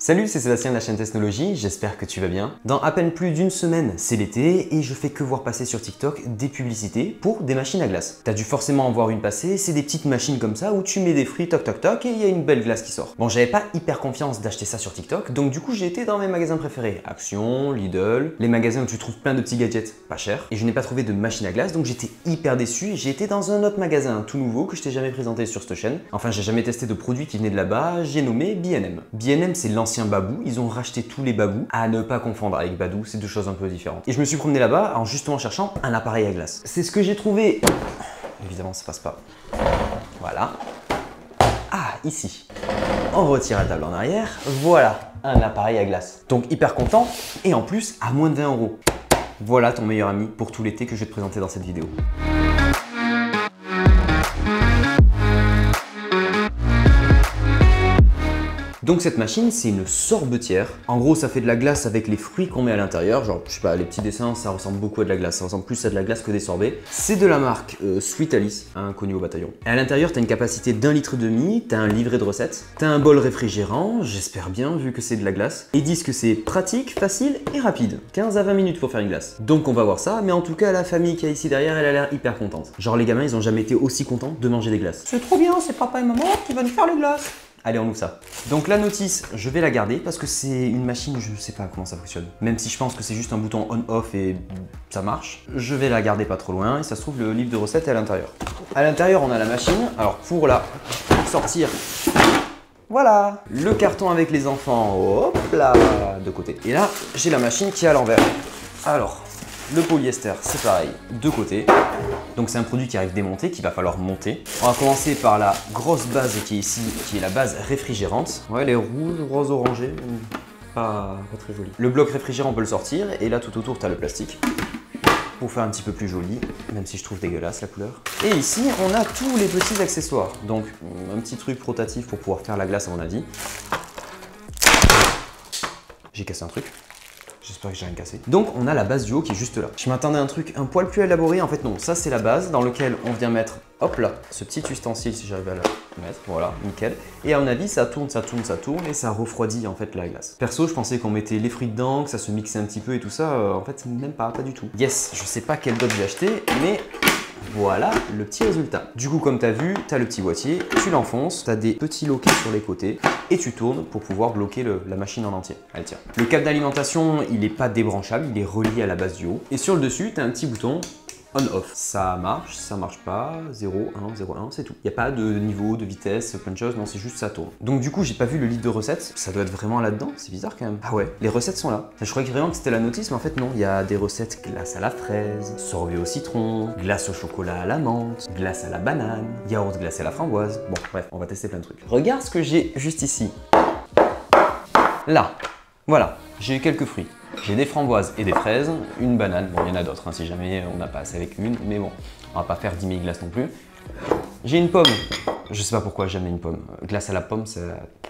Salut, c'est Sébastien de la chaîne Technologie, j'espère que tu vas bien. Dans à peine plus d'une semaine, c'est l'été et je fais que voir passer sur TikTok des publicités pour des machines à glace. T'as dû forcément en voir une passer, c'est des petites machines comme ça où tu mets des fruits, toc toc toc, et il y a une belle glace qui sort. Bon, j'avais pas hyper confiance d'acheter ça sur TikTok, donc du coup j'ai été dans mes magasins préférés. Action, Lidl, les magasins où tu trouves plein de petits gadgets pas chers. Et je n'ai pas trouvé de machine à glace, donc j'étais hyper déçu. J'ai été dans un autre magasin tout nouveau que je t'ai jamais présenté sur cette chaîne. Enfin, j'ai jamais testé de produits qui venaient de là-bas, j'ai nommé B&M. B&M, c'est l'ancien Babou, ils ont racheté tous les Babou, à ne pas confondre avec Badou, c'est deux choses un peu différentes. Et je me suis promené là-bas en justement cherchant un appareil à glace. C'est ce que j'ai trouvé. Évidemment, ça passe pas. Voilà. Ah, ici. On retire la table en arrière. Voilà, un appareil à glace. Donc hyper content et en plus à moins de 20 €. Voilà ton meilleur ami pour tout l'été que je vais te présenter dans cette vidéo. Donc cette machine, c'est une sorbetière. En gros, ça fait de la glace avec les fruits qu'on met à l'intérieur. Genre, je sais pas, les petits dessins, ça ressemble beaucoup à de la glace. Ça ressemble plus à de la glace que des sorbets. C'est de la marque Sweet Alice, connu au bataillon. Et à l'intérieur, tu as une capacité d'1,5 litre, tu as un livret de recettes, tu as un bol réfrigérant, j'espère bien, vu que c'est de la glace. Et ils disent que c'est pratique, facile et rapide. 15 à 20 minutes pour faire une glace. Donc on va voir ça, mais en tout cas, la famille qui est ici derrière, elle a l'air hyper contente. Genre, les gamins, ils ont jamais été aussi contents de manger des glaces. C'est trop bien, c'est papa et maman qui vont nous faire les glaces. Allez, on ouvre ça. Donc la notice, je vais la garder parce que c'est une machine, je ne sais pas comment ça fonctionne. Même si je pense que c'est juste un bouton on-off et ça marche. Je vais la garder pas trop loin et ça se trouve le livre de recettes est à l'intérieur. À l'intérieur, on a la machine. Alors pour la sortir, voilà, le carton avec les enfants, hop là, de côté. Et là, j'ai la machine qui est à l'envers. Alors, le polyester, c'est pareil, de côté. Donc c'est un produit qui arrive démonté, qu'il va falloir monter. On va commencer par la grosse base qui est ici, qui est la base réfrigérante. Ouais, elle est rouge, rose, orangée, pas très jolie. Le bloc réfrigérant, on peut le sortir, et là tout autour, tu as le plastique. Pour faire un petit peu plus joli, même si je trouve dégueulasse la couleur. Et ici, on a tous les petits accessoires. Donc un petit truc rotatif pour pouvoir faire la glace, on a dit. J'ai cassé un truc. J'espère que j'ai rien cassé. Donc on a la base du haut qui est juste là. Je m'attendais à un truc un poil plus élaboré. En fait non, ça c'est la base dans lequel on vient mettre, hop là, ce petit ustensile si j'arrive à le mettre. Voilà, nickel. Et à mon avis, ça tourne, ça tourne, ça tourne et ça refroidit en fait la glace. Perso, je pensais qu'on mettait les fruits dedans, que ça se mixait un petit peu et tout ça. En fait, même pas du tout. Yes, je sais pas quel dot j'ai acheté, mais voilà le petit résultat. Du coup, comme tu as vu, tu as le petit boîtier, tu l'enfonces, tu as des petits loquets sur les côtés et tu tournes pour pouvoir bloquer la machine en entier. Allez, tiens. Le câble d'alimentation, il n'est pas débranchable, il est relié à la base du haut. Et sur le dessus, tu as un petit bouton on-off. Ça marche pas, 0, 1, 0, 1, c'est tout. Il n'y a pas de niveau, de vitesse, plein de choses, non, c'est juste ça tourne. Donc du coup, j'ai pas vu le livre de recettes, ça doit être vraiment là-dedans, c'est bizarre quand même. Ah ouais, les recettes sont là. Je croyais vraiment que c'était la notice, mais en fait non, il y a des recettes glace à la fraise, sorbet au citron, glace au chocolat à la menthe, glace à la banane, yaourt glacé à la framboise. Bon, bref, on va tester plein de trucs. Regarde ce que j'ai juste ici. Là, voilà, j'ai quelques fruits. J'ai des framboises et des fraises, une banane, bon il y en a d'autres hein, si jamais on n'a pas assez avec une, mais bon, on va pas faire 10 000 glaces non plus. J'ai une pomme, je sais pas pourquoi jamais une pomme, glace à la pomme,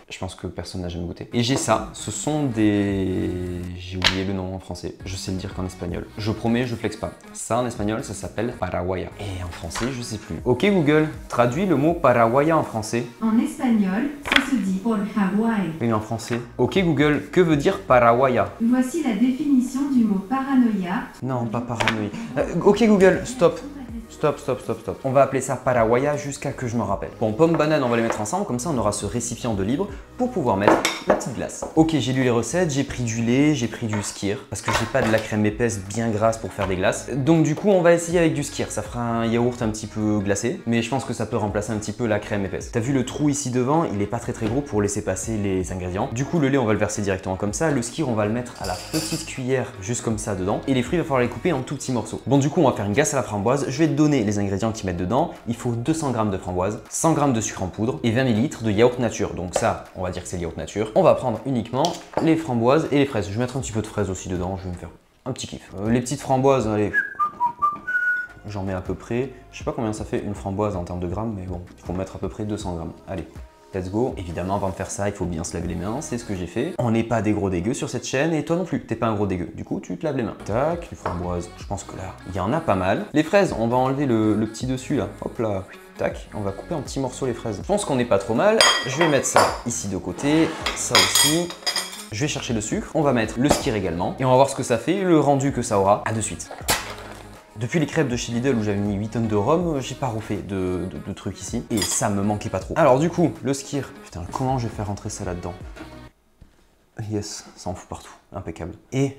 je pense que personne n'a jamais goûté. Et j'ai ça, ce sont des... j'ai oublié le nom en français, je sais le dire qu'en espagnol. Je promets, je flex pas. Ça en espagnol, ça s'appelle paraguaya. Et en français, je sais plus. Ok Google, traduis le mot paraguaya en français. En espagnol, ça se dit por Hawaii. Oui mais en français. Ok Google, que veut dire paraguaya? Voici la définition du mot paranoïa. Non, pas paranoïa. Ok Google, stop. Stop. On va appeler ça paraguaya jusqu'à que je me rappelle. Bon, pomme, banane, on va les mettre ensemble, comme ça on aura ce récipient de libre pour pouvoir mettre la petite glace. Ok, j'ai lu les recettes, j'ai pris du lait, j'ai pris du skyr, parce que j'ai pas de la crème épaisse bien grasse pour faire des glaces. Donc du coup, on va essayer avec du skyr. Ça fera un yaourt un petit peu glacé, mais je pense que ça peut remplacer un petit peu la crème épaisse. T'as vu le trou ici devant, il est pas très gros pour laisser passer les ingrédients. Du coup, le lait, on va le verser directement comme ça. Le skyr, on va le mettre à la petite cuillère, juste comme ça dedans. Et les fruits, il va falloir les couper en tout petits morceaux. Bon, du coup, on va faire une glace à la framboise. Je vais te donner les ingrédients qu'ils mettent dedans. Il faut 200 g de framboise, 100 g de sucre en poudre et 20 ml de yaourt nature. Donc ça, on va dire que c'est le yaourt nature. On va prendre uniquement les framboises et les fraises. Je vais mettre un petit peu de fraises aussi dedans, je vais me faire un petit kiff. Les petites framboises, allez, j'en mets à peu près, je sais pas combien ça fait une framboise en termes de grammes, mais bon, il faut mettre à peu près 200 g. Allez. Let's go. Évidemment, avant de faire ça, il faut bien se laver les mains, c'est ce que j'ai fait. On n'est pas des gros dégueux sur cette chaîne et toi non plus, t'es pas un gros dégueu. Du coup, tu te laves les mains. Tac, les framboises, je pense que là, il y en a pas mal. Les fraises, on va enlever le petit dessus là. Hop là, tac, on va couper en petits morceaux les fraises. Je pense qu'on n'est pas trop mal. Je vais mettre ça ici de côté, ça aussi. Je vais chercher le sucre, on va mettre le skyr également et on va voir ce que ça fait, le rendu que ça aura. À de suite. Depuis les crêpes de chez Lidl où j'avais mis 8 tonnes de rhum, j'ai pas refait de trucs ici et ça me manquait pas trop. Alors du coup, le skyr, putain, comment je vais faire rentrer ça là-dedans? Yes, ça en fout partout, impeccable. Et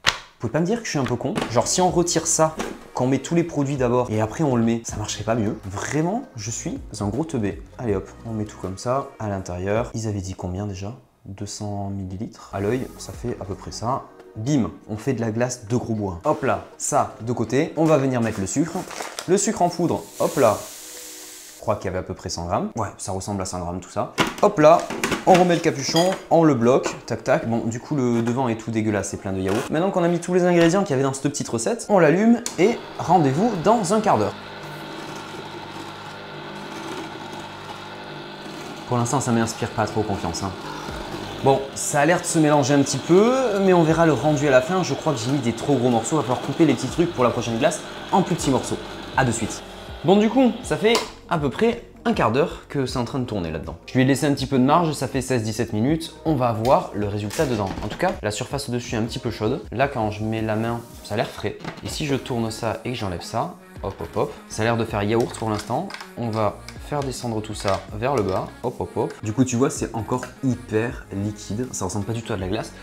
vous pouvez pas me dire que je suis un peu con? Genre si on retire ça, qu'on met tous les produits d'abord et après on le met, ça marcherait pas mieux? Vraiment, je suis un gros teubé. Allez hop, on met tout comme ça à l'intérieur. Ils avaient dit combien déjà? 200 ml. À l'œil, ça fait à peu près ça. Bim, on fait de la glace de gros bois. Hop là, ça de côté. On va venir mettre le sucre. Le sucre en poudre, hop là. Je crois qu'il y avait à peu près 100 grammes. Ouais, ça ressemble à 100 grammes tout ça. Hop là, on remet le capuchon, on le bloque, tac tac. Bon, du coup, le devant est tout dégueulasse, c'est plein de yaourt. Maintenant qu'on a mis tous les ingrédients qu'il y avait dans cette petite recette, on l'allume et rendez-vous dans un quart d'heure. Pour l'instant, ça m'inspire pas trop confiance, hein. Bon, ça a l'air de se mélanger un petit peu, mais on verra le rendu à la fin. Je crois que j'ai mis des trop gros morceaux. Il va falloir couper les petits trucs pour la prochaine glace en plus petits morceaux. A de suite. Bon, du coup, ça fait à peu près un quart d'heure que c'est en train de tourner là-dedans. Je lui ai laissé un petit peu de marge, ça fait 16-17 minutes. On va voir le résultat dedans. En tout cas, la surface au-dessus est un petit peu chaude. Là, quand je mets la main, ça a l'air frais. Et si je tourne ça et que j'enlève ça, hop, hop, hop, ça a l'air de faire yaourt pour l'instant. On va faire descendre tout ça vers le bas, hop hop hop. Du coup tu vois c'est encore hyper liquide, ça ressemble pas du tout à de la glace.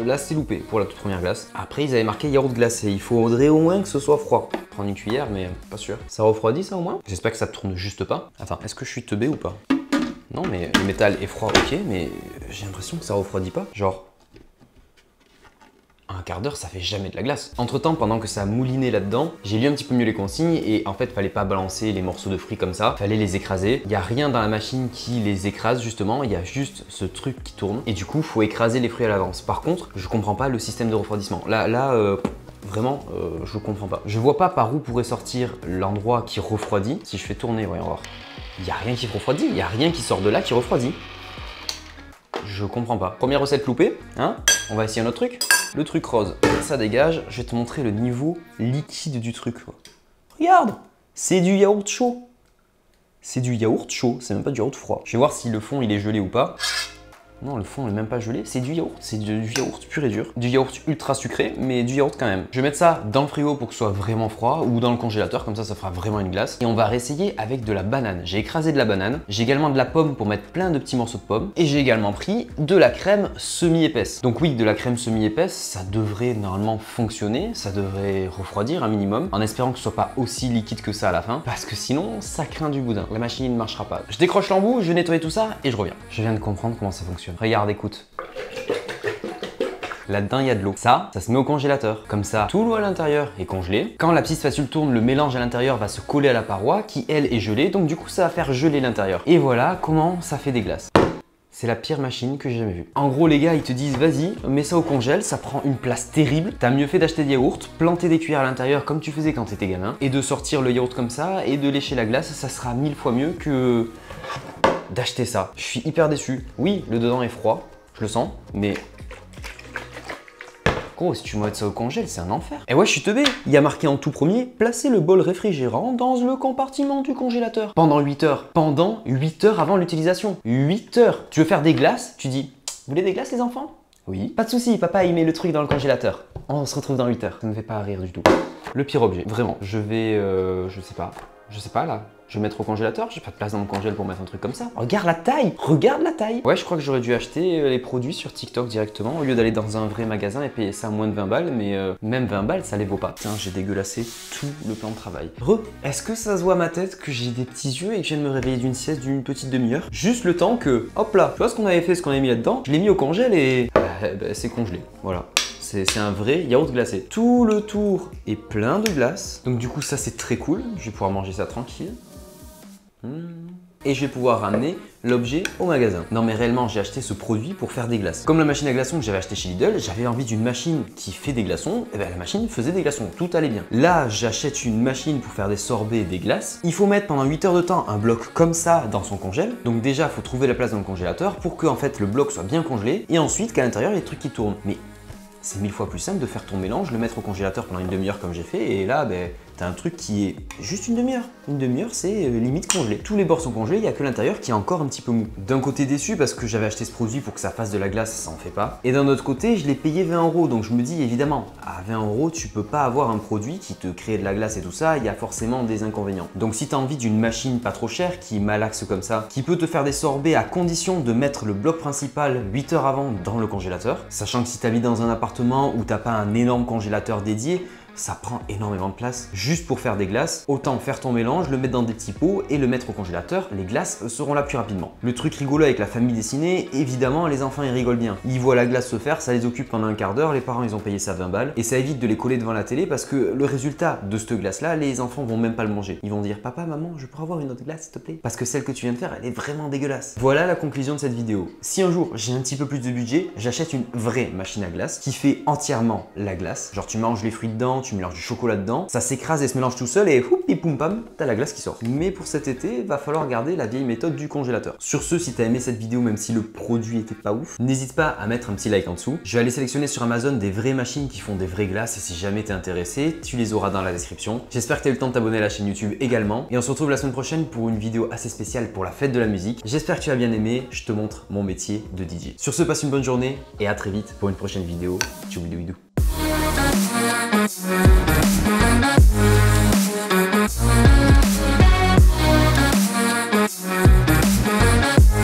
Là c'est loupé pour la toute première glace. Après ils avaient marqué yaourt glacé, il faudrait au moins que ce soit froid. Prendre une cuillère mais pas sûr. Ça refroidit ça au moins? J'espère que ça tourne juste pas. Attends, est-ce que je suis teubé ou pas? Non mais le métal est froid ok mais j'ai l'impression que ça refroidit pas. Genre un quart d'heure, ça fait jamais de la glace. Entre temps, pendant que ça a mouliné là-dedans, j'ai lu un petit peu mieux les consignes et en fait, fallait pas balancer les morceaux de fruits comme ça, fallait les écraser. Il n'y a rien dans la machine qui les écrase justement, il y a juste ce truc qui tourne et du coup, faut écraser les fruits à l'avance. Par contre, je comprends pas le système de refroidissement. Vraiment, je comprends pas. Je vois pas par où pourrait sortir l'endroit qui refroidit. Si je fais tourner, voyons voir. Il n'y a rien qui refroidit, il n'y a rien qui sort de là qui refroidit. Je comprends pas. Première recette loupée, hein? On va essayer un autre truc. Le truc rose, ça dégage. Je vais te montrer le niveau liquide du truc. Regarde, c'est du yaourt chaud. C'est du yaourt chaud, c'est même pas du yaourt froid. Je vais voir si le fond il est gelé ou pas. Non, le fond n'est même pas gelé, c'est du yaourt pur et dur. Du yaourt ultra sucré, mais du yaourt quand même. Je vais mettre ça dans le frigo pour que ce soit vraiment froid ou dans le congélateur, comme ça fera vraiment une glace. Et on va réessayer avec de la banane. J'ai écrasé de la banane, j'ai également de la pomme pour mettre plein de petits morceaux de pomme. Et j'ai également pris de la crème semi-épaisse. Donc oui, de la crème semi-épaisse, ça devrait normalement fonctionner, ça devrait refroidir un minimum, en espérant que ce soit pas aussi liquide que ça à la fin, parce que sinon, ça craint du boudin. La machine ne marchera pas. Je décroche l'embout, je vais nettoyer tout ça et je reviens. Je viens de comprendre comment ça fonctionne. Regarde, écoute. Là-dedans, il y a de l'eau. Ça se met au congélateur. Comme ça, tout l'eau à l'intérieur est congelée. Quand la petite spatule tourne, le mélange à l'intérieur va se coller à la paroi qui, elle, est gelée. Donc du coup, ça va faire geler l'intérieur. Et voilà comment ça fait des glaces. C'est la pire machine que j'ai jamais vue. En gros, les gars, ils te disent, vas-y, mets ça au congèle, ça prend une place terrible. T'as mieux fait d'acheter des yaourts, planter des cuillères à l'intérieur comme tu faisais quand t'étais gamin, et de sortir le yaourt comme ça, et de lécher la glace, ça sera 1000 fois mieux que d'acheter ça. Je suis hyper déçu. Oui, le dedans est froid, je le sens, mais gros, si tu mets ça au congèle, c'est un enfer. Et ouais, je suis teubé. Il y a marqué en tout premier, placez le bol réfrigérant dans le compartiment du congélateur. Pendant 8 heures. Pendant 8 heures avant l'utilisation. 8 heures. Tu veux faire des glaces? Tu dis, vous voulez des glaces les enfants? Oui. Pas de souci, papa il met le truc dans le congélateur. On se retrouve dans 8 heures. Ça me fait pas rire du tout. Le pire objet, vraiment. Je vais, je sais pas là. Je vais mettre au congélateur, j'ai pas de place dans mon congèle pour mettre un truc comme ça. Regarde la taille, regarde la taille. Ouais, je crois que j'aurais dû acheter les produits sur TikTok directement au lieu d'aller dans un vrai magasin et payer ça à moins de 20 balles, mais même 20 balles, ça les vaut pas. Tiens, j'ai dégueulassé tout le plan de travail. Est-ce que ça se voit à ma tête que j'ai des petits yeux et que je viens de me réveiller d'une sieste d'une petite demi-heure? Juste le temps que, hop là, tu vois ce qu'on avait fait, ce qu'on avait mis là-dedans, je l'ai mis au congèle et c'est congelé, voilà. C'est un vrai yaourt glacé. Tout le tour est plein de glace. Donc du coup, ça c'est très cool. Je vais pouvoir manger ça tranquille. Et je vais pouvoir ramener l'objet au magasin. Non mais réellement, j'ai acheté ce produit pour faire des glaces. Comme la machine à glaçons que j'avais acheté chez Lidl, j'avais envie d'une machine qui fait des glaçons. Et bien la machine faisait des glaçons, tout allait bien. Là, j'achète une machine pour faire des sorbets et des glaces. Il faut mettre pendant 8 heures de temps un bloc comme ça dans son congèle. Donc déjà, il faut trouver la place dans le congélateur pour que en fait, le bloc soit bien congelé. Et ensuite, qu'à l'intérieur, il y ait des trucs qui tournent. Mais c'est 1000 fois plus simple de faire ton mélange, le mettre au congélateur pendant une demi-heure comme j'ai fait, et là, t'as un truc qui est juste une demi-heure. Une demi-heure, c'est limite congelé. Tous les bords sont congelés, il n'y a que l'intérieur qui est encore un petit peu mou. D'un côté déçu parce que j'avais acheté ce produit pour que ça fasse de la glace, ça en fait pas. Et d'un autre côté, je l'ai payé 20 €, donc je me dis évidemment, à 20 € tu peux pas avoir un produit qui te crée de la glace et tout ça, il y a forcément des inconvénients. Donc si tu as envie d'une machine pas trop chère, qui malaxe comme ça, qui peut te faire des sorbets à condition de mettre le bloc principal 8 heures avant dans le congélateur, sachant que si tu habites dans un appartement où t'as pas un énorme congélateur dédié, ça prend énormément de place. Juste pour faire des glaces, autant faire ton mélange, le mettre dans des petits pots et le mettre au congélateur, les glaces seront là plus rapidement. Le truc rigolo avec la famille dessinée, évidemment les enfants ils rigolent bien. Ils voient la glace se faire, ça les occupe pendant un quart d'heure, les parents ils ont payé ça 20 balles et ça évite de les coller devant la télé parce que le résultat de cette glace là, les enfants vont même pas le manger. Ils vont dire papa, maman, je pourrais avoir une autre glace s'il te plaît? Parce que celle que tu viens de faire, elle est vraiment dégueulasse. Voilà la conclusion de cette vidéo. Si un jour j'ai un petit peu plus de budget, j'achète une vraie machine à glace qui fait entièrement la glace. Genre tu manges les fruits dedans, tu mélanges du chocolat dedans, ça s'écrase et se mélange tout seul et houp, et poum pam, t'as la glace qui sort. Mais pour cet été, va falloir garder la vieille méthode du congélateur. Sur ce, si t'as aimé cette vidéo, même si le produit était pas ouf, n'hésite pas à mettre un petit like en dessous. Je vais aller sélectionner sur Amazon des vraies machines qui font des vraies glaces et si jamais t'es intéressé, tu les auras dans la description. J'espère que t'as eu le temps de t'abonner à la chaîne YouTube également et on se retrouve la semaine prochaine pour une vidéo assez spéciale pour la fête de la musique. J'espère que tu as bien aimé, je te montre mon métier de DJ. Sur ce, passe une bonne journée et à très vite pour une prochaine vidéo. Tchou bidou bidou.